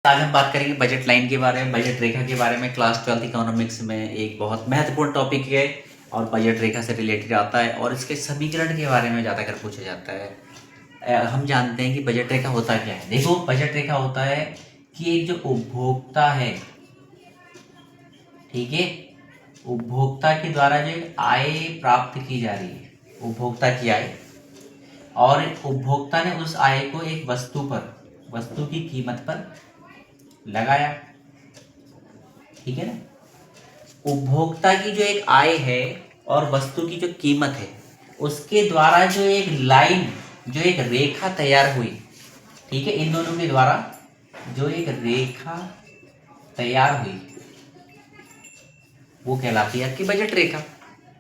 आज हम बात करेंगे बजट लाइन के बारे में, बजट रेखा के बारे में। क्लास 12 इकोनॉमिक्स में एक बहुत महत्वपूर्ण टॉपिक है और बजट रेखा से रिलेटेड आता है और इसके समीकरण के बारे में ज़्यादातर पूछा जाता है। हम जानते हैं कि बजट रेखा होता क्या है। देखो, बजट रेखा होता है कि एक जो उपभोक्ता है, ठीक है, उपभोक्ता के द्वारा जो आय प्राप्त की जा रही है, उपभोक्ता की आय, और उपभोक्ता ने उस आय को एक वस्तु की कीमत पर लगाया, ठीक है ना। उपभोक्ता की जो एक आय है और वस्तु की जो कीमत है, उसके द्वारा जो एक लाइन, जो एक रेखा तैयार हुई, ठीक है, इन दोनों के द्वारा जो एक रेखा तैयार हुई वो कहलाती है आपकी बजट रेखा,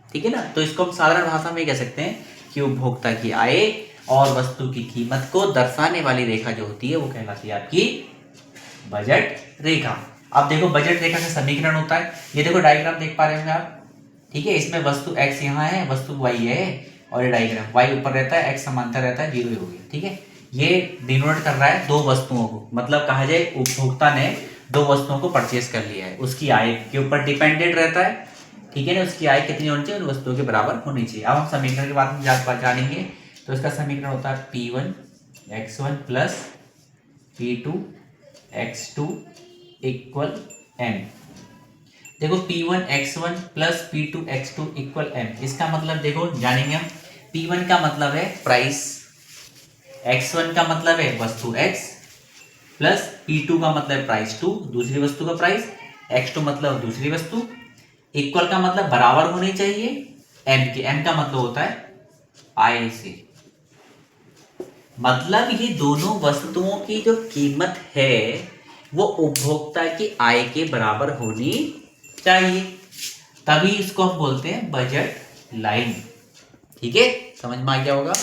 ठीक है ना। तो इसको हम साधारण भाषा में कह सकते हैं कि उपभोक्ता की आय और वस्तु की कीमत को दर्शाने वाली रेखा जो होती है वो कहलाती है आपकी बजट रेखा। अब देखो, बजट रेखा का समीकरण होता है, ये देखो डायग्राम देख पा रहे होंगे आप, ठीक है। इसमें वस्तु x यहाँ है, वस्तु y है, और ये डायग्राम y ऊपर रहता है, x समांतर रहता है, 0 हो गया, ठीक है। ये डिनोट कर रहा है दो वस्तुओं को, मतलब कहा जाए उपभोक्ता ने दो वस्तुओं को परचेज कर लिया है, उसकी आय के ऊपर डिपेंडेंट रहता है, ठीक है ना। उसकी आय कितनी होनी चाहिए, उन वस्तुओं के बराबर होनी चाहिए। अब हम समीकरण के बाद में जानेंगे। तो इसका समीकरण होता है P1x1 plus P2 x2 equal m। देखो, P1 x1 plus P2 x2 equal m, इसका मतलब देखो जानेंगे हम। P1 का मतलब है प्राइस, x1 का मतलब है वस्तु x, प्लस P2 का मतलब प्राइस 2, दूसरी वस्तु का प्राइस, x2 मतलब दूसरी वस्तु, इक्वल का मतलब बराबर होनी चाहिए m के। m का मतलब होता है आय से, मतलब ये दोनों वस्तुओं की जो कीमत है वो उपभोक्ता की आय के बराबर होनी चाहिए, तभी इसको हम बोलते हैं बजट लाइन, ठीक है। समझ में आ गया होगा।